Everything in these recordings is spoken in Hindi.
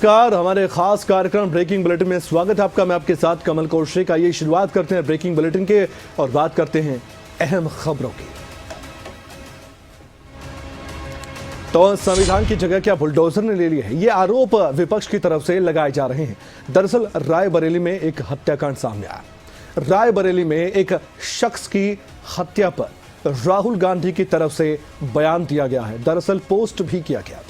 नमस्कार, हमारे खास कार्यक्रम ब्रेकिंग बुलेटिन में स्वागत है आपका। मैं आपके साथ कमल कौशिक। आइए शुरुआत करते हैं ब्रेकिंग बुलेटिन के और बात करते हैं अहम खबरों की। तो संविधान की जगह क्या बुलडोजर ने ले ली है, ये आरोप विपक्ष की तरफ से लगाए जा रहे हैं। दरअसल रायबरेली में एक हत्याकांड सामने आया। रायबरेली में एक शख्स की हत्या पर राहुल गांधी की तरफ से बयान दिया गया है। दरअसल पोस्ट भी किया गया।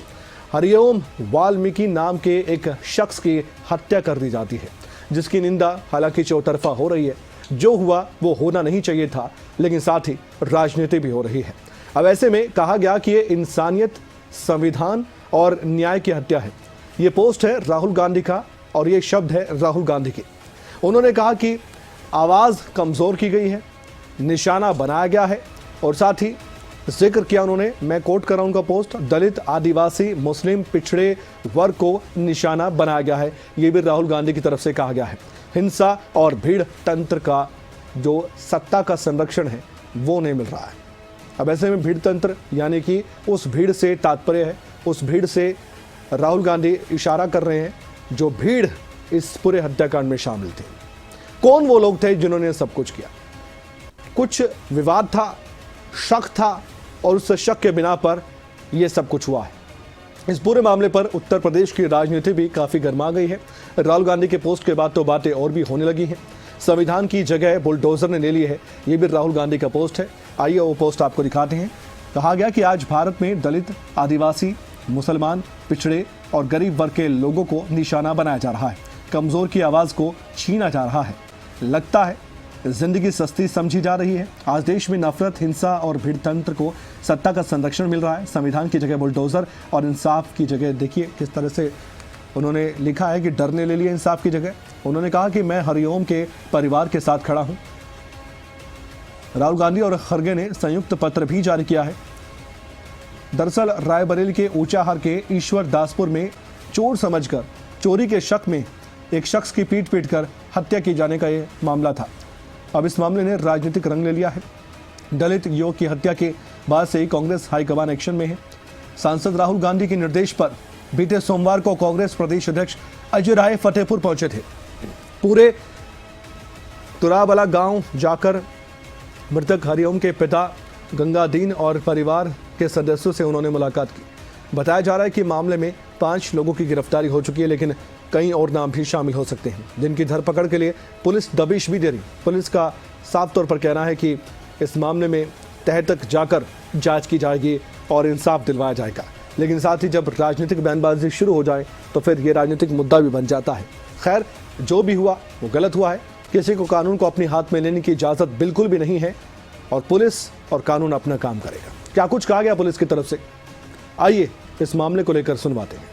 हरिओम वाल्मीकि नाम के एक शख्स की हत्या कर दी जाती है, जिसकी निंदा हालांकि चौतरफा हो रही है। जो हुआ वो होना नहीं चाहिए था, लेकिन साथ ही राजनीति भी हो रही है। अब ऐसे में कहा गया कि ये इंसानियत, संविधान और न्याय की हत्या है। ये पोस्ट है राहुल गांधी का और ये शब्द है राहुल गांधी के। उन्होंने कहा कि आवाज़ कमज़ोर की गई है, निशाना बनाया गया है और साथ ही जिक्र किया उन्होंने, मैं कोट कर रहा हूं उनका पोस्ट, दलित, आदिवासी, मुस्लिम, पिछड़े वर्ग को निशाना बनाया गया है। ये भी राहुल गांधी की तरफ से कहा गया है। हिंसा और भीड़ तंत्र का जो सत्ता का संरक्षण है वो नहीं मिल रहा है। अब ऐसे में भीड़ तंत्र यानी कि उस भीड़ से तात्पर्य है, उस भीड़ से राहुल गांधी इशारा कर रहे हैं जो भीड़ इस पूरे हत्याकांड में शामिल थे। कौन वो लोग थे जिन्होंने सब कुछ किया? कुछ विवाद था, शक था और उस शक के बिना पर यह सब कुछ हुआ है। इस पूरे मामले पर उत्तर प्रदेश की राजनीति भी काफी गर्मा गई है। राहुल गांधी के पोस्ट के बाद तो बातें और भी होने लगी हैं। संविधान की जगह बुलडोजर ने ले ली है, ये भी राहुल गांधी का पोस्ट है। आइए वो पोस्ट आपको दिखाते हैं। कहा गया कि आज भारत में दलित, आदिवासी, मुसलमान, पिछड़े और गरीब वर्ग के लोगों को निशाना बनाया जा रहा है। कमजोर की आवाज को छीना जा रहा है। लगता है जिंदगी सस्ती समझी जा रही है। आज देश में नफरत, हिंसा और भीड़ तंत्र को सत्ता का संरक्षण मिल रहा है। संविधान की जगह बुलडोजर और इंसाफ की जगह देखिए किस तरह से उन्होंने लिखा है कि डर ने ले लिया इंसाफ की जगह। उन्होंने कहा कि मैं हरिओम के परिवार के साथ खड़ा हूं। राहुल गांधी और खड़गे ने संयुक्त पत्र भी जारी किया है। दरअसल रायबरेली के ऊंचाहार के ईश्वर दासपुर में चोर समझकर चोरी के शक में एक शख्स की पीट कर हत्या की जाने का ये मामला था। अब इस मामले ने राजनीतिक रंग ले लिया है। दलित युवक की हत्या के बाद से ही कांग्रेस हाईकमान एक्शन में है। सांसद राहुल गांधी के निर्देश पर बीते सोमवार को कांग्रेस प्रदेश अध्यक्ष अजय राय फतेहपुर पहुंचे थे। पूरे तुराबला गांव जाकर मृतक हरिओम के पिता गंगादीन और परिवार के सदस्यों से उन्होंने मुलाकात की। बताया जा रहा है कि मामले में 5 लोगों की गिरफ्तारी हो चुकी है, लेकिन कई और नाम भी शामिल हो सकते हैं, जिनकी धरपकड़ के लिए पुलिस दबिश भी दे रही। पुलिस का साफ तौर पर कहना है कि इस मामले में तह तक जाकर जांच की जाएगी और इंसाफ दिलवाया जाएगा। लेकिन साथ ही जब राजनीतिक बयानबाजी शुरू हो जाए तो फिर ये राजनीतिक मुद्दा भी बन जाता है। खैर, जो भी हुआ वो गलत हुआ है। किसी को कानून को अपने हाथ में लेने की इजाज़त बिल्कुल भी नहीं है और पुलिस और कानून अपना काम करेगा। क्या कुछ कहा गया पुलिस की तरफ से, आइए इस मामले को लेकर सुनवाते हैं।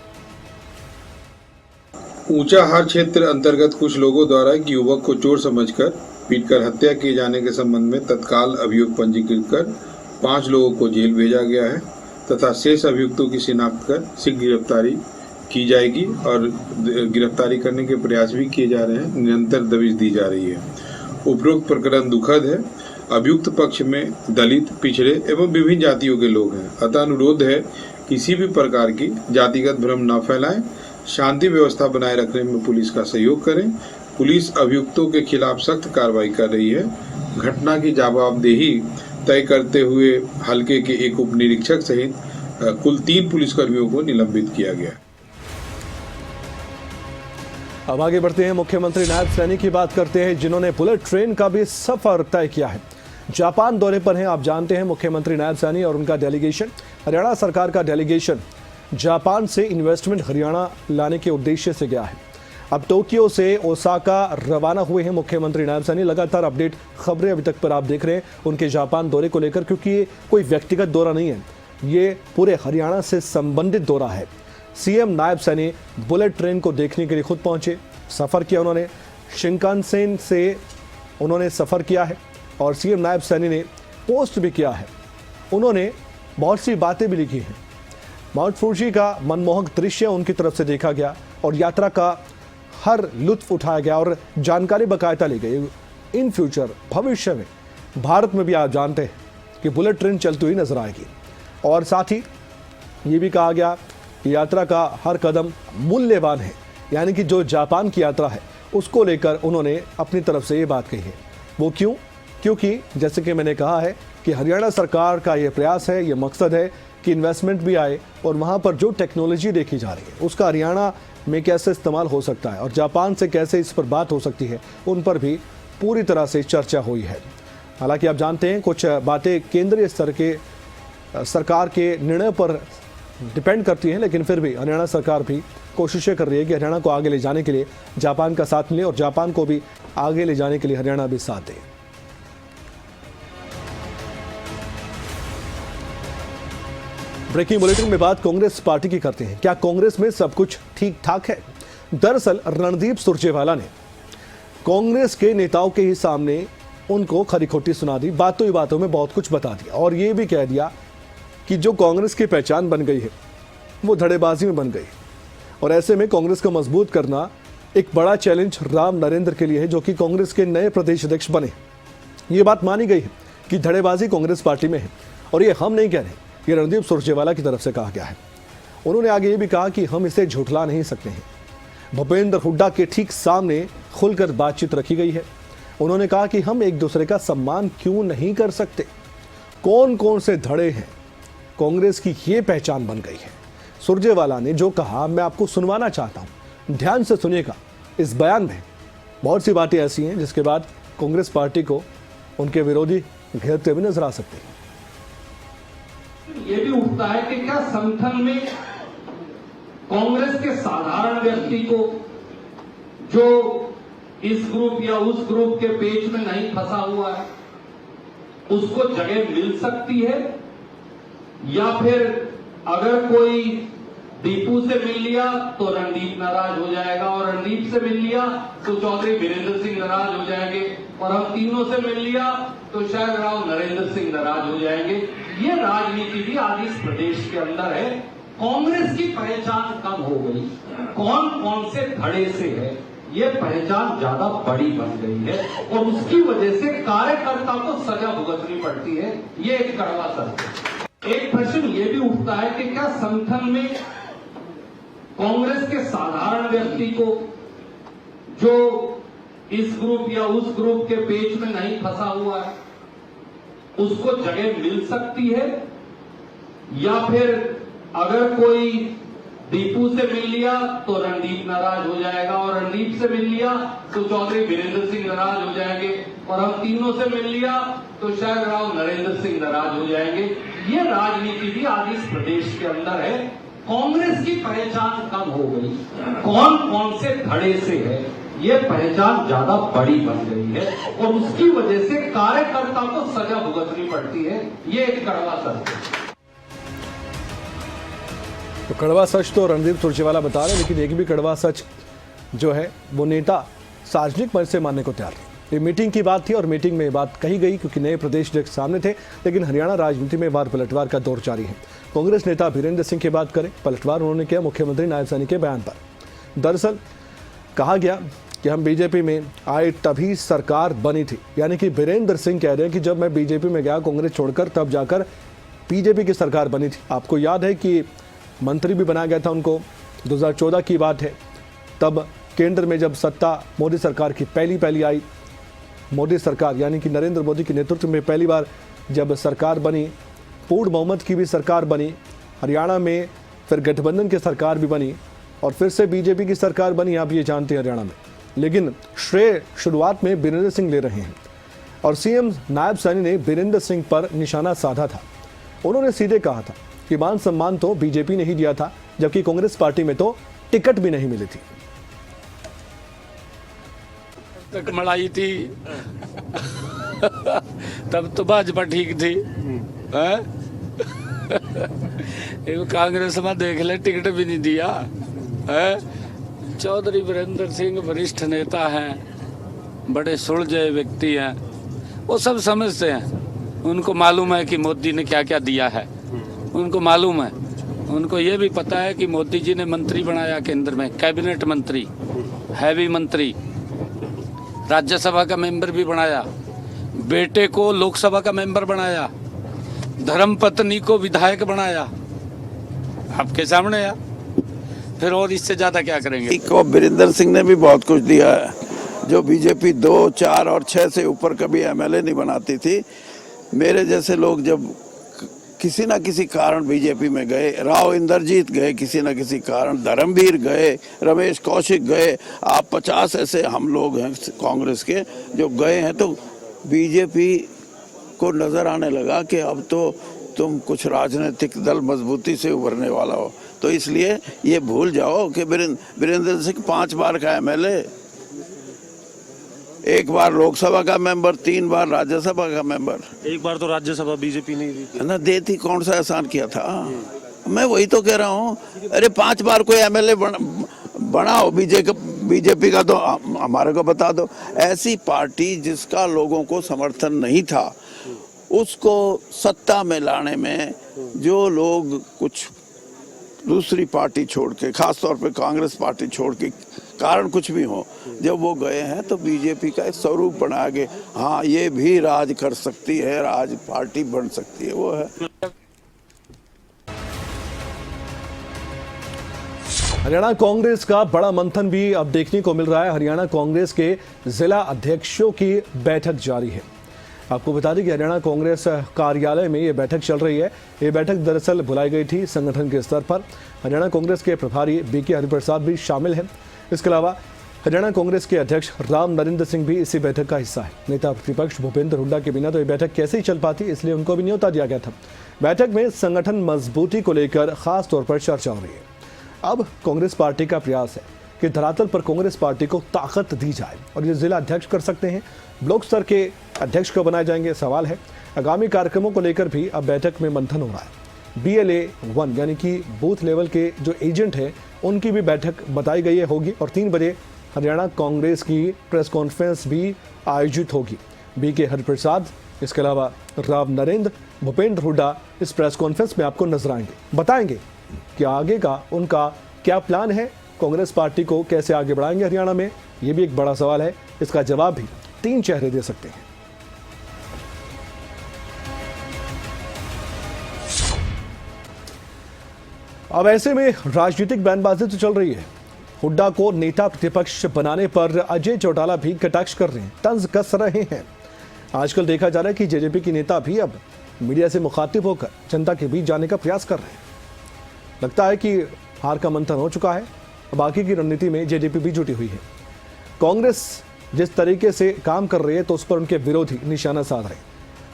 ऊंचाहार क्षेत्र अंतर्गत कुछ लोगों द्वारा एक युवक को चोर समझकर पीटकर हत्या किए जाने के संबंध में तत्काल अभियोग पंजीकृत कर 5 लोगों को जेल भेजा गया है तथा शेष अभियुक्तों की शिनाख्त कर शीघ्र गिरफ्तारी की जाएगी और गिरफ्तारी करने के प्रयास भी किए जा रहे हैं। निरंतर दबिश दी जा रही है। उपरोक्त प्रकरण दुखद है। अभियुक्त पक्ष में दलित, पिछड़े एवं विभिन्न जातियों के लोग हैं। अतः अनुरोध है किसी भी प्रकार की जातिगत भ्रम न फैलाएं। शांति व्यवस्था बनाए रखने में पुलिस का सहयोग करें। पुलिस अभियुक्तों के खिलाफ सख्त कार्रवाई कर रही है। घटना की जवाबदेही तय करते हुए हलके के एक उप निरीक्षक सहित कुल 3 पुलिसकर्मियों को निलंबित किया गया। अब आगे बढ़ते हैं, मुख्यमंत्री नायब सैनी की बात करते हैं, जिन्होंने बुलेट ट्रेन का भी सफर तय किया है। जापान दौरे पर हैं, आप जानते हैं मुख्यमंत्री नायब सैनी और उनका डेलीगेशन। हरियाणा सरकार का डेलीगेशन जापान से इन्वेस्टमेंट हरियाणा लाने के उद्देश्य से गया है। अब टोक्यो से ओसाका रवाना हुए हैं मुख्यमंत्री नायब सैनी। लगातार अपडेट खबरें अभी तक पर आप देख रहे हैं उनके जापान दौरे को लेकर, क्योंकि ये कोई व्यक्तिगत दौरा नहीं है, ये पूरे हरियाणा से संबंधित दौरा है। CM Nayab Saini bullet train को देखने के लिए खुद पहुंचे, सफ़र किया उन्होंने। शिंकानसेन से उन्होंने सफ़र किया है और सीएम नायब सैनी ने पोस्ट भी किया है। उन्होंने बहुत सी बातें भी लिखी हैं। माउंट फूजी का मनमोहक दृश्य उनकी तरफ से देखा गया और यात्रा का हर लुत्फ उठाया गया और जानकारी बाकायदा ली गई। इन फ्यूचर, भविष्य में भारत में भी आप जानते हैं कि बुलेट ट्रेन चलती हुई नजर आएगी। और साथ ही ये भी कहा गया कि यात्रा का हर कदम मूल्यवान है, यानी कि जो जापान की यात्रा है उसको लेकर उन्होंने अपनी तरफ से ये बात कही है। वो क्यों? क्योंकि जैसे कि मैंने कहा है कि हरियाणा सरकार का ये प्रयास है, ये मकसद है कि इन्वेस्टमेंट भी आए और वहाँ पर जो टेक्नोलॉजी देखी जा रही है उसका हरियाणा में कैसे इस्तेमाल हो सकता है और जापान से कैसे इस पर बात हो सकती है, उन पर भी पूरी तरह से चर्चा हुई है। हालांकि आप जानते हैं कुछ बातें केंद्रीय स्तर के सरकार के निर्णय पर डिपेंड करती हैं, लेकिन फिर भी हरियाणा सरकार भी कोशिशें कर रही है कि हरियाणा को आगे ले जाने के लिए जापान का साथ मिले और जापान को भी आगे ले जाने के लिए हरियाणा भी साथ दे। ब्रेकिंग बुलेटिन में बात कांग्रेस पार्टी की करते हैं। क्या कांग्रेस में सब कुछ ठीक ठाक है? दरअसल रणदीप सुरजेवाला ने कांग्रेस के नेताओं के ही सामने उनको खरी खोटी सुना दी, बातों ही बातों में बहुत कुछ बता दिया और ये भी कह दिया कि जो कांग्रेस की पहचान बन गई है वो धड़ेबाजी में बन गई और ऐसे में कांग्रेस को मजबूत करना एक बड़ा चैलेंज राम नरेंद्र के लिए है, जो कि कांग्रेस के नए प्रदेश अध्यक्ष बने। ये बात मानी गई है कि धड़ेबाजी कांग्रेस पार्टी में है और ये हम नहीं कह रहे, ये रणदीप सुरजेवाला की तरफ से कहा गया है। उन्होंने आगे ये भी कहा कि हम इसे झुठला नहीं सकते हैं। भूपेंद्र हुड्डा के ठीक सामने खुलकर बातचीत रखी गई है। उन्होंने कहा कि हम एक दूसरे का सम्मान क्यों नहीं कर सकते। कौन कौन से धड़े हैं, कांग्रेस की ये पहचान बन गई है। सुरजेवाला ने जो कहा मैं आपको सुनवाना चाहता हूं, ध्यान से सुनिएगा। इस बयान में बहुत सी बातें ऐसी हैं जिसके बाद कांग्रेस पार्टी को उनके विरोधी घेरते हुए नजर आ सकते हैं। ये भी उठता है कि क्या संगठन में कांग्रेस के साधारण व्यक्ति को जो इस ग्रुप या उस ग्रुप के पेच में नहीं फंसा हुआ है उसको जगह मिल सकती है, या फिर अगर कोई दीपू से मिल लिया तो रणदीप नाराज हो जाएगा और रणदीप से मिल लिया तो चौधरी वीरेंद्र सिंह नाराज हो जाएंगे और हम तीनों से मिल लिया तो शायद राव नरेंद्र सिंह नाराज हो जाएंगे। ये राजनीति भी आज इस प्रदेश के अंदर है। कांग्रेस की पहचान कम हो गई, कौन कौन से धड़े से है ये पहचान ज्यादा बड़ी बन गई है और उसकी वजह से कार्यकर्ता को सजा भुगतनी पड़ती है। ये एक कड़वा सत्य है। एक प्रश्न ये भी उठता है कि क्या संगठन में कांग्रेस के साधारण व्यक्ति को जो इस ग्रुप या उस ग्रुप के पेच में नहीं फंसा हुआ है उसको जगह मिल सकती है, या फिर अगर कोई दीपू से मिल लिया तो रणदीप नाराज हो जाएगा और रणदीप से मिल लिया तो चौधरी वीरेंद्र सिंह नाराज हो जाएंगे और हम तीनों से मिल लिया तो शायद राव नरेंद्र सिंह नाराज हो जाएंगे। ये राजनीति भी आज इस प्रदेश के अंदर है। कांग्रेस की पहचान कम हो गई, कौन कौन से धड़े से है ये पहचान ज्यादा बड़ी बन गई है और उसकी वजह से कार्यकर्ता को सजा भुगतनी पड़ती है। ये एक कड़वा सत्य है। तो कड़वा सच तो रणदीप सुरजेवाला बता रहे हैं, लेकिन एक भी कड़वा सच जो है वो नेता सार्वजनिक मंच से मानने को तैयार नहीं। ये मीटिंग की बात थी और मीटिंग में बात कही गई क्योंकि नए प्रदेश अध्यक्ष सामने थे, लेकिन हरियाणा राजनीति में वार पलटवार का दौर जारी है। कांग्रेस नेता वीरेंद्र सिंह की बात करें, पलटवार उन्होंने किया मुख्यमंत्री नायब सैनी के बयान पर। दरअसल कहा गया कि हम बीजेपी में आए तभी सरकार बनी थी, यानी कि वीरेंद्र सिंह कह रहे हैं कि जब मैं बीजेपी में गया कांग्रेस छोड़कर तब जाकर बीजेपी की सरकार बनी थी। आपको याद है कि मंत्री भी बनाया गया था उनको, 2014 की बात है। तब केंद्र में जब सत्ता मोदी सरकार की पहली आई, मोदी सरकार यानी कि नरेंद्र मोदी के नेतृत्व में पहली बार जब सरकार बनी, पूर्ण बहुमत की भी सरकार बनी, हरियाणा में फिर गठबंधन की सरकार भी बनी और फिर से बीजेपी की सरकार बनी, आप ये जानते हैं हरियाणा में। लेकिन श्रेय शुरुआत में वीरेंद्र सिंह ले रहे हैं और सीएम नायब सैनी ने वीरेंद्र सिंह पर निशाना साधा था। उन्होंने सीधे कहा था कि मान सम्मान तो बीजेपी ने ही दिया था, जबकि कांग्रेस पार्टी में तो टिकट भी नहीं मिली थी। तक मड़ाई थी तब तो भाजपा ठीक थी। कांग्रेस में देख ले टिकट भी नहीं दिया है। चौधरी वीरेंद्र सिंह वरिष्ठ नेता हैं, बड़े सुलझे व्यक्ति हैं, वो सब समझते हैं। उनको मालूम है कि मोदी ने क्या क्या दिया है, उनको मालूम है। उनको ये भी पता है कि मोदी जी ने मंत्री बनाया केंद्र में, कैबिनेट मंत्री, हैवी मंत्री, राज्यसभा का मेंबर भी बनाया, बेटे को लोकसभा का मेंबर बनाया, धर्मपत्नी को विधायक बनाया। आपके सामने है। फिर और इससे ज्यादा क्या करेंगे? को वीरेंद्र सिंह ने भी बहुत कुछ दिया है, जो बीजेपी 2, 4 और 6 से ऊपर कभी एमएलए नहीं बनाती थी। मेरे जैसे लोग जब किसी ना किसी कारण बीजेपी में गए, राव इंद्रजीत गए किसी ना किसी कारण, धर्मवीर गए, रमेश कौशिक गए, आप 50 ऐसे हम लोग हैं कांग्रेस के जो गए हैं, तो बीजेपी को नजर आने लगा कि अब तो तुम कुछ राजनीतिक दल मजबूती से उभरने वाला हो। तो इसलिए ये भूल जाओ कि वीरेंद्र सिंह 5 बार का एमएलए, 1 बार लोकसभा का मेंबर, 3 बार राज्यसभा का मेंबर। 1 बार तो राज्यसभा बीजेपी नहीं दी थी ना, देती, कौन सा एहसान किया था? मैं वही तो कह रहा हूँ, अरे 5 बार कोई एमएलए बनाओ बीजेपी का, तो हमारे को बता दो। ऐसी पार्टी जिसका लोगों को समर्थन नहीं था, उसको सत्ता में लाने में जो लोग कुछ दूसरी पार्टी छोड़ के, खासतौर पे कांग्रेस पार्टी छोड़ के, कारण कुछ भी हो, जब वो गए हैं तो बीजेपी का एक स्वरूप बना के, हाँ ये भी राज कर सकती है, राज पार्टी बन सकती है, वो है। हरियाणा कांग्रेस का बड़ा मंथन भी अब देखने को मिल रहा है। हरियाणा कांग्रेस के जिला अध्यक्षों की बैठक जारी है। आपको बता दें कि हरियाणा कांग्रेस कार्यालय में ये बैठक चल रही है। ये बैठक दरअसल बुलाई गई थी संगठन के स्तर पर। हरियाणा कांग्रेस के प्रभारी बीके हरिप्रसाद भी शामिल हैं। इसके अलावा हरियाणा कांग्रेस के अध्यक्ष राम नरेंद्र सिंह भी इसी बैठक का हिस्सा है। नेता प्रतिपक्ष भूपेंद्र हुड्डा के बिना तो ये बैठक कैसे ही चल पाती, इसलिए उनको भी न्योता दिया गया था। बैठक में संगठन मजबूती को लेकर खास तौर पर चर्चा हो रही है। अब कांग्रेस पार्टी का प्रयास है कि धरातल पर कांग्रेस पार्टी को ताकत दी जाए, और ये जिला अध्यक्ष कर सकते हैं, ब्लॉक स्तर के अध्यक्ष को बनाए जाएंगे, सवाल है। आगामी कार्यक्रमों को लेकर भी अब बैठक में मंथन हो रहा है। BLA 1 यानी कि बूथ लेवल के जो एजेंट हैं, उनकी भी बैठक बताई गई है होगी, और 3 बजे हरियाणा कांग्रेस की प्रेस कॉन्फ्रेंस भी आयोजित होगी। बीके हरिप्रसाद, इसके अलावा राम नरेंद्र, भूपेंद्र हुड्डा इस प्रेस कॉन्फ्रेंस में आपको नजर आएंगे, बताएंगे कि आगे का उनका क्या प्लान है, कांग्रेस पार्टी को कैसे आगे बढ़ाएंगे हरियाणा में। ये भी एक बड़ा सवाल है, इसका जवाब भी 3 चेहरे दे सकते हैं। अब ऐसे में राजनीतिक बयानबाजी तो चल रही है। हुड्डा को नेता प्रतिपक्ष बनाने पर अजय चौटाला भी कटाक्ष कर रहे हैं, तंज कस रहे हैं। आजकल देखा जा रहा है कि जेजेपी के नेता भी अब मीडिया से मुखातिब होकर जनता के बीच जाने का प्रयास कर रहे हैं। लगता है कि हार का मंथन हो चुका है। बाकी की रणनीति में जेजेपी भी जुटी हुई है। कांग्रेस जिस तरीके से काम कर रही है तो उस पर उनके विरोधी निशाना साध रहे हैं।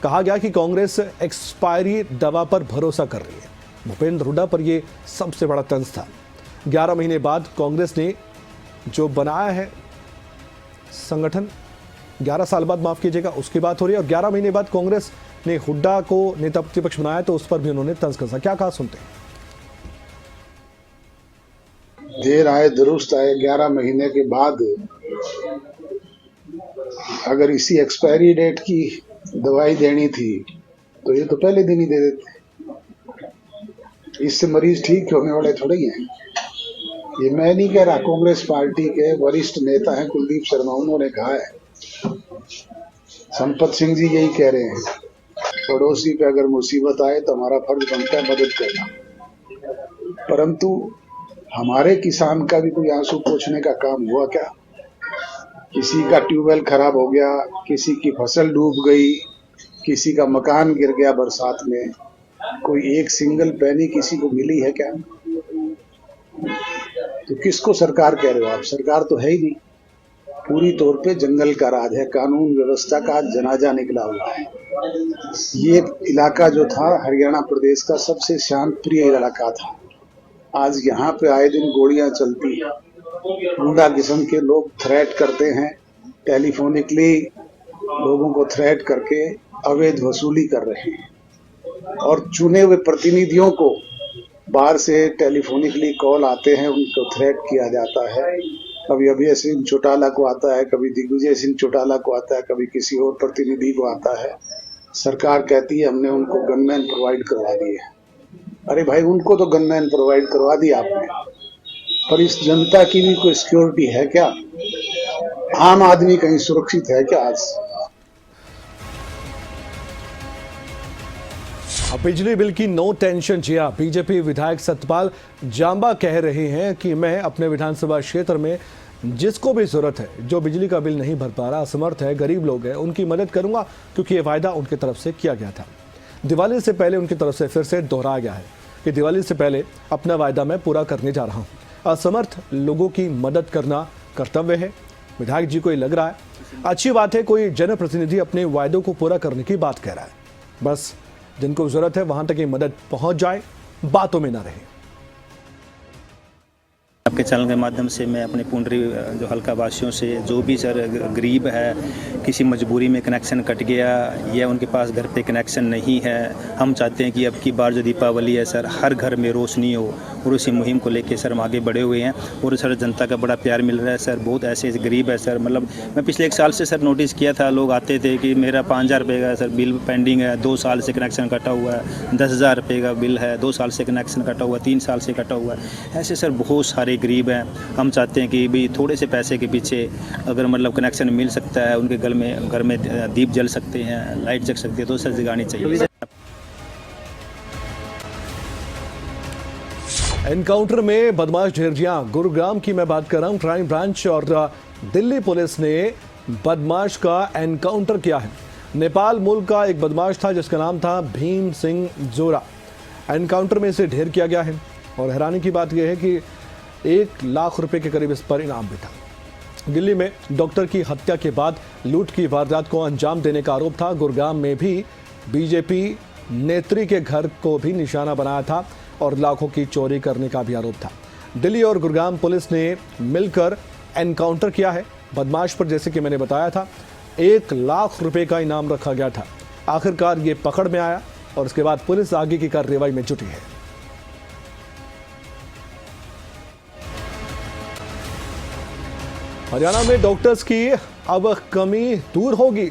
कहा गया कि कांग्रेस एक्सपायरी दवा पर भरोसा कर रही है। भूपेंद्र हुड्डा पर यह सबसे बड़ा तंज था। 11 महीने बाद कांग्रेस ने जो बनाया है संगठन, 11 साल बाद, माफ कीजिएगा, उसकी बात हो रही है, और 11 महीने बाद कांग्रेस ने हुड्डा को नेता प्रतिपक्ष बनाया तो उस पर भी उन्होंने तंज कसा। क्या कहा, सुनते हैं। देर आए दुरुस्त आए, 11 महीने के बाद अगर इसी एक्सपायरी डेट की दवाई देनी थी तो ये तो पहले दिन ही दे देते। इससे मरीज ठीक होने वाले थोड़े ही हैं। ये मैं नहीं कह रहा, कांग्रेस पार्टी के वरिष्ठ नेता हैं कुलदीप शर्मा, उन्होंने कहा है। संपत सिंह जी यही कह रहे हैं, पड़ोसी पे अगर मुसीबत आए तो हमारा फर्ज बनता है मदद करना। परंतु हमारे किसान का भी कोई आंसू पोंछने का काम हुआ क्या? किसी का ट्यूबवेल खराब हो गया, किसी की फसल डूब गई, किसी का मकान गिर गया बरसात में, कोई एक सिंगल पैनी किसी को मिली है क्या? तो किसको सरकार कह रहे हो आप? सरकार तो है ही नहीं। पूरी तौर पे जंगल का राज है, कानून व्यवस्था का जनाजा निकला हुआ है। ये इलाका जो था हरियाणा प्रदेश का सबसे शांत प्रिय इलाका था। आज यहाँ पे आए दिन गोलियां चलती हैं, गुंडा किस्म के लोग थ्रेट करते हैं, टेलीफोनिकली लोगों को थ्रेट करके अवैध वसूली कर रहे हैं, और चुने हुए प्रतिनिधियों को बाहर से टेलीफोनिकली कॉल आते हैं, उनको थ्रेट किया जाता है। कभी अभय सिंह चौटाला को आता है, कभी दिग्विजय सिंह चौटाला को आता है, कभी किसी और प्रतिनिधि को आता है। सरकार कहती है हमने उनको गनमैन प्रोवाइड करवा दिए। अरे भाई, उनको तो गनमैन प्रोवाइड करवा दिया आपने, पर इस जनता की भी कोई सिक्योरिटी है क्या? आम आदमी कहीं सुरक्षित है क्या आज? अब बिजली बिल की नो टेंशन। जी हाँ, बीजेपी विधायक सतपाल जांबा कह रहे हैं कि मैं अपने विधानसभा क्षेत्र में जिसको भी जरूरत है, जो बिजली का बिल नहीं भर पा रहा, असमर्थ है, गरीब लोग हैं, उनकी मदद करूंगा, क्योंकि ये वायदा उनकी तरफ से किया गया था। दिवाली से पहले उनकी तरफ से फिर से दोहराया गया है कि दिवाली से पहले अपना वायदा मैं पूरा करने जा रहा हूँ। असमर्थ लोगों की मदद करना कर्तव्य है। विधायक जी को ये लग रहा है अच्छी बात है, कोई जनप्रतिनिधि अपने वायदों को पूरा करने की बात कह रहा है। बस जिनको जरूरत है वहां तक ये मदद पहुंच जाए, बातों में ना रहे। आपके चैनल के माध्यम से मैं अपने पुंडरी जो हल्का वासियों से, जो भी सर गरीब है, किसी मजबूरी में कनेक्शन कट गया या उनके पास घर पे कनेक्शन नहीं है, हम चाहते हैं कि अब की बार जो दीपावली है सर, हर घर में रोशनी हो, और उसी मुहिम को लेके सर हम आगे बढ़े हुए हैं। और सर जनता का बड़ा प्यार मिल रहा है सर। बहुत ऐसे गरीब है सर, मतलब मैं पिछले 1 साल से सर नोटिस किया था, लोग आते थे कि मेरा 5,000 रुपये का सर बिल पेंडिंग है, 2 साल से कनेक्शन कटा हुआ है, 10,000 रुपये का बिल है, 2 साल से कनेक्शन कटा हुआ है, 3 साल से कटा हुआ है। ऐसे सर बहुत सारे गरीब हैं। हम चाहते हैं कि भी थोड़े से पैसे के पीछे अगर मतलब कनेक्शन मिल सकता है, उनके घर में दीप जल सकते हैं, लाइट जग सकती है, तो सर जगानी चाहिए। एनकाउंटर में बदमाश ढेर। गुरुग्राम की मैं बात कर रहा हूं। क्राइम ब्रांच और दिल्ली पुलिस ने बदमाश का एनकाउंटर किया है। नेपाल मूल का एक बदमाश था जिसका नाम था भीम सिंह जोरा। एनकाउंटर में इसे ढेर किया गया है और हैरानी की बात यह है कि 1 लाख रुपए के करीब इस पर इनाम भी था। दिल्ली में डॉक्टर की हत्या के बाद लूट की वारदात को अंजाम देने का आरोप था। गुरुग्राम में भी बीजेपी नेत्री के घर को भी निशाना बनाया था और लाखों की चोरी करने का भी आरोप था। दिल्ली और गुरुग्राम पुलिस ने मिलकर एनकाउंटर किया है। बदमाश पर, जैसे कि मैंने बताया था, 1 लाख रुपए का इनाम रखा गया था। आखिरकार ये पकड़ में आया और उसके बाद पुलिस आगे की कार्रवाई में जुटी है। हरियाणा में डॉक्टर्स की अब कमी दूर होगी।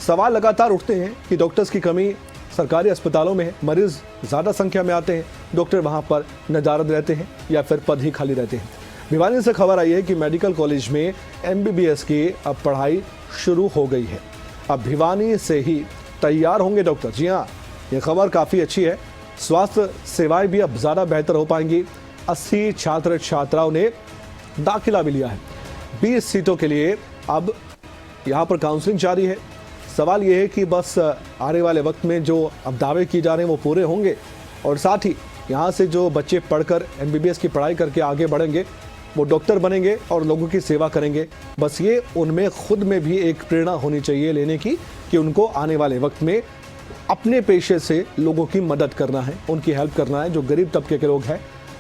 सवाल लगातार उठते हैं कि डॉक्टर्स की कमी सरकारी अस्पतालों में है, मरीज ज़्यादा संख्या में आते हैं, डॉक्टर वहां पर नदारद रहते हैं या फिर पद ही खाली रहते हैं। भिवानी से खबर आई है कि मेडिकल कॉलेज में MBBS की अब पढ़ाई शुरू हो गई है। अब भिवानी से ही तैयार होंगे डॉक्टर। जी हाँ, ये खबर काफ़ी अच्छी है। स्वास्थ्य सेवाएं भी अब ज़्यादा बेहतर हो पाएंगी। 80 छात्र छात्राओं ने दाखिला भी लिया है। 20 सीटों के लिए अब यहाँ पर काउंसलिंग जारी है। सवाल ये है कि बस आने वाले वक्त में जो अब दावे किए जा रहे हैं वो पूरे होंगे, और साथ ही यहाँ से जो बच्चे पढ़कर MBBS की पढ़ाई करके आगे बढ़ेंगे वो डॉक्टर बनेंगे और लोगों की सेवा करेंगे। बस ये उनमें खुद में भी एक प्रेरणा होनी चाहिए लेने की कि उनको आने वाले वक्त में अपने पेशे से लोगों की मदद करना है, उनकी हेल्प करना है। जो गरीब तबके के लोग हैं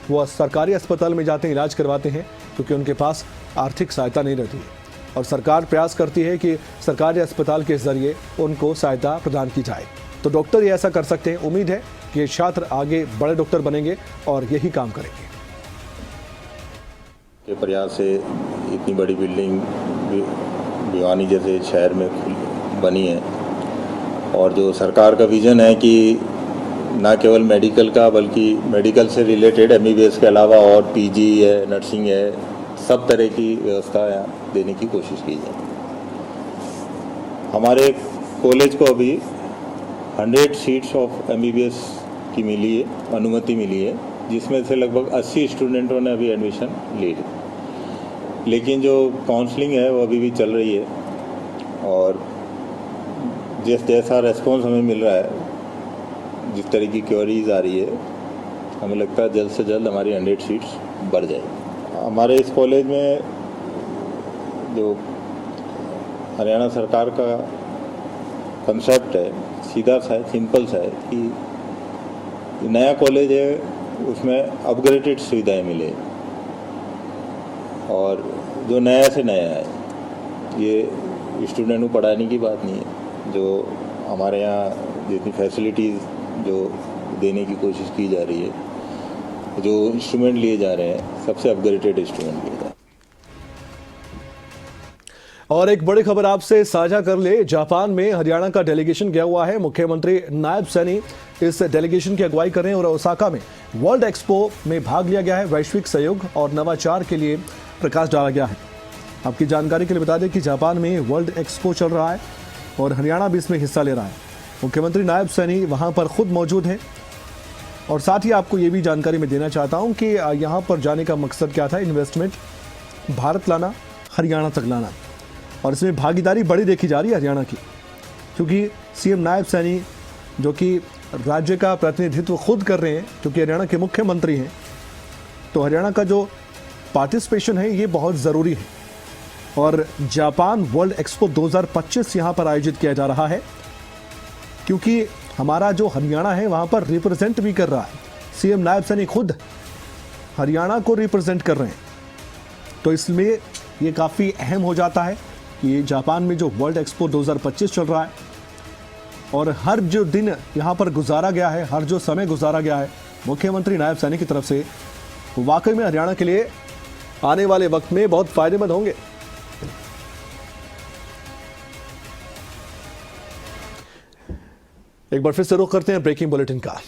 वो सरकारी अस्पताल में जाते हैं, इलाज करवाते हैं, क्योंकि उनके पास आर्थिक सहायता नहीं रहती है और सरकार प्रयास करती है कि सरकारी अस्पताल के जरिए उनको सहायता प्रदान की जाए। तो डॉक्टर ये ऐसा कर सकते हैं। उम्मीद है कि ये छात्र आगे बड़े डॉक्टर बनेंगे और यही काम करेंगे। के प्रयास से इतनी बड़ी बिल्डिंग भिवानी जैसे शहर में बनी है, और जो सरकार का विज़न है कि ना केवल मेडिकल का बल्कि मेडिकल से रिलेटेड MBBS के अलावा और PG है, नर्सिंग है, सब तरह की व्यवस्था यहाँ देने की कोशिश की जाए। हमारे कॉलेज को अभी 100 सीट्स ऑफ MBBS की मिली है, अनुमति मिली है, जिसमें से लगभग 80 स्टूडेंटों ने अभी एडमिशन ली है। लेकिन जो काउंसलिंग है वो अभी भी चल रही है, और जैसा रेस्पॉन्स हमें मिल रहा है, जिस तरह की क्वेरीज आ रही है, हमें लगता है जल्द से जल्द हमारी 100 सीट्स बढ़ जाएगी। हमारे इस कॉलेज में जो हरियाणा सरकार का कंसेप्ट है, सीधा सा है, सिंपल सा है कि नया कॉलेज है उसमें अपग्रेडेड सुविधाएं मिले, और जो नया से नया है, ये स्टूडेंट को पढ़ाने की बात नहीं है। जो हमारे यहाँ जितनी फैसिलिटीज़ जो देने की कोशिश की जा रही है, जो इंस्ट्रूमेंट लिए जा रहे हैं, सबसे अपग्रेडेड इंस्ट्रूमेंट लिए जा रहे हैं। और एक बड़ी खबर आपसे साझा कर ले। जापान में हरियाणा का डेलीगेशन गया हुआ है। मुख्यमंत्री नायब सैनी इस डेलीगेशन की अगुवाई कर रहे हैं और ओसाका में वर्ल्ड एक्सपो में भाग लिया गया है। वैश्विक सहयोग और नवाचार के लिए प्रकाश डाला गया है। आपकी जानकारी के लिए बता दें कि जापान में वर्ल्ड एक्सपो चल रहा है और हरियाणा भी इसमें हिस्सा ले रहा है। मुख्यमंत्री नायब सैनी वहां पर खुद मौजूद हैं। और साथ ही आपको ये भी जानकारी मैं देना चाहता हूं कि यहाँ पर जाने का मकसद क्या था, इन्वेस्टमेंट भारत लाना, हरियाणा तक लाना। और इसमें भागीदारी बड़ी देखी जा रही है हरियाणा की, क्योंकि सीएम नायब सैनी जो कि राज्य का प्रतिनिधित्व खुद कर रहे हैं, क्योंकि हरियाणा के मुख्यमंत्री हैं, तो हरियाणा का जो पार्टिसिपेशन है ये बहुत ज़रूरी है। और जापान वर्ल्ड एक्सपो 2025 यहाँ पर आयोजित किया जा रहा है, क्योंकि हमारा जो हरियाणा है वहाँ पर रिप्रेजेंट भी कर रहा है। सीएम नायब सैनी खुद हरियाणा को रिप्रेजेंट कर रहे हैं, तो इसलिए ये काफ़ी अहम हो जाता है कि जापान में जो वर्ल्ड एक्सपो 2025 चल रहा है और हर जो दिन यहाँ पर गुजारा गया है, हर जो समय गुजारा गया है मुख्यमंत्री नायब सैनी की तरफ से, वाकई में हरियाणा के लिए आने वाले वक्त में बहुत फायदेमंद होंगे। एक बार फिर से रुख करते हैं ब्रेकिंग बुलेटिन का।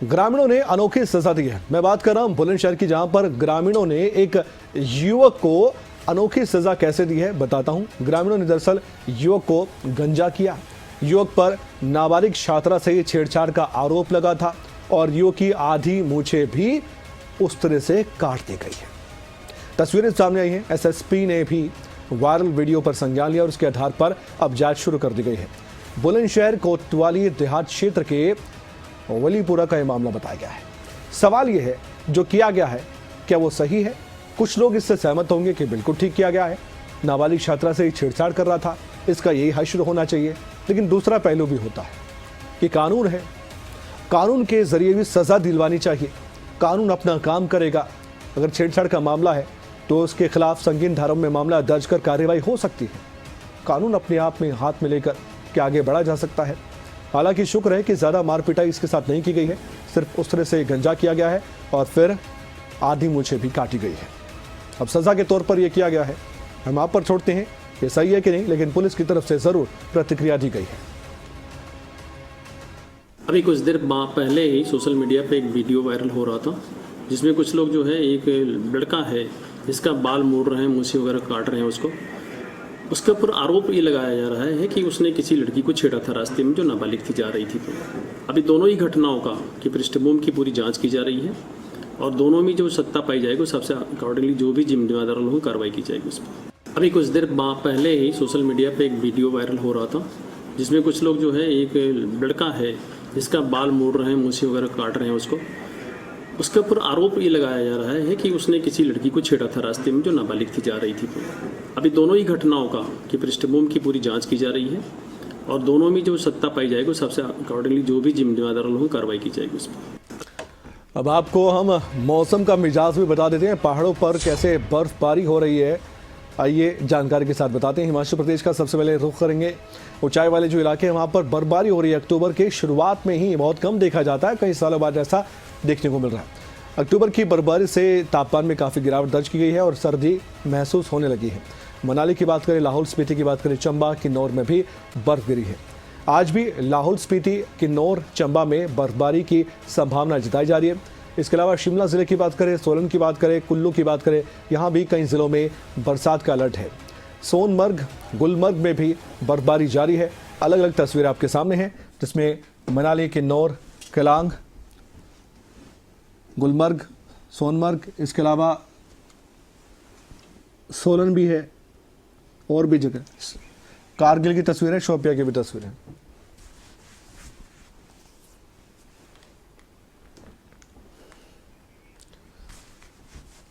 ग्रामीणों ने अनोखी सजा दी है। मैं बात कर रहा हूं बुलंदशहर की, जहां पर ग्रामीणों ने एक युवक को अनोखी सजा कैसे दी है बताता हूं। ग्रामीणों ने दरअसल युवक को गंजा किया। युवक पर नाबालिग छात्रा से छेड़छाड़ का आरोप लगा था और युवक की आधी मूछें भी उस तरह से काट दी गई है। तस्वीरें सामने आई हैं। एसएसपी ने भी वायरल वीडियो पर संज्ञान लिया और उसके आधार पर अब जांच शुरू कर दी गई है। बुलंदशहर कोतवाली देहात क्षेत्र के वलीपुरा का यह मामला बताया गया है। सवाल यह है जो किया गया है क्या वो सही है? कुछ लोग इससे सहमत होंगे कि बिल्कुल ठीक किया गया है, नाबालिग छात्रा से छेड़छाड़ कर रहा था, इसका यही हश्र होना चाहिए। लेकिन दूसरा पहलू भी होता है कि कानून है, कानून के जरिए भी सजा दिलवानी चाहिए। कानून अपना काम करेगा। अगर छेड़छाड़ का मामला है तो उसके खिलाफ संगीन धाराओं में मामला दर्ज कर कार्रवाई हो सकती है। कानून अपने आप में हाथ में लेकर के आगे बढ़ा जा सकता है। हालांकि शुक्र है कि ज़्यादा मार पिटाई इसके साथ नहीं की गई है, सिर्फ उस तरह से गंजा किया गया है और फिर आधी मूछें भी काटी गई है। अब सज़ा के तौर पर यह किया गया है। हम आप पर छोड़ते हैं ये सही है कि नहीं, लेकिन पुलिस की तरफ से ज़रूर प्रतिक्रिया दी गई है। अभी कुछ देर पहले ही सोशल मीडिया पे एक वीडियो वायरल हो रहा था, जिसमें कुछ लोग जो है, एक लड़का है जिसका बाल मोड़ रहे हैं, मूछें वगैरह काट रहे हैं उसके ऊपर आरोप ये लगाया जा रहा है कि उसने किसी लड़की को छेड़ा था रास्ते में जो नाबालिग थी, जा रही थी। तो अभी दोनों ही घटनाओं का कि पृष्ठभूमि की पूरी जांच की जा रही है और दोनों में जो सत्ता पाई जाएगी उस सबसे अकॉर्डिंगली जो भी जिम्मेदार लोगों को कार्रवाई की जाएगी उस पर। अभी कुछ देर पहले ही सोशल मीडिया पे एक वीडियो वायरल हो रहा था, जिसमें कुछ लोग जो है, एक लड़का है जिसका बाल मोड़ रहे हैं, मूछें वगैरह काट रहे हैं उसके ऊपर आरोप ये लगाया जा रहा है कि उसने किसी लड़की को छेड़ा था रास्ते में जो नाबालिग थी, जा रही थी। तो अभी दोनों ही घटनाओं का कि पृष्ठभूमि की पूरी जांच की जा रही है और दोनों में जो सत्ता पाई जाएगी उस सबसे अकॉर्डिंगली जो भी जिम्मेदार लोगों को कार्रवाई की जाएगी उस पर। अब आपको हम मौसम का मिजाज भी बता देते हैं। पहाड़ों पर कैसे बर्फबारी हो रही है, आइए जानकारी के साथ बताते हैं। हिमाचल प्रदेश का सबसे पहले रुख करेंगे। ऊंचाई वाले जो इलाके हैं वहाँ पर बर्फबारी हो रही है। अक्टूबर के शुरुआत में ही बहुत कम देखा जाता है, कई सालों बाद ऐसा देखने को मिल रहा है। अक्टूबर की बर्फबारी से तापमान में काफ़ी गिरावट दर्ज की गई है और सर्दी महसूस होने लगी है। मनाली की बात करें, लाहौल स्पीति की बात करें, चंबा, किन्नौर में भी बर्फ गिरी है। आज भी लाहौल स्पीति, किन्नौर, चंबा में बर्फबारी की संभावना जताई जा रही है। इसके अलावा शिमला ज़िले की बात करें, सोलन की बात करें, कुल्लू की बात करें, यहाँ भी कई ज़िलों में बरसात का अलर्ट है। सोनमर्ग, गुलमर्ग में भी बर्फबारी जारी है। अलग अलग तस्वीरें आपके सामने हैं, जिसमें मनाली, किन्नौर, केलांग, गुलमर्ग, सोनमर्ग, इसके अलावा सोलन भी है और भी जगह। कारगिल की तस्वीरें, शोपिया की भी तस्वीरें।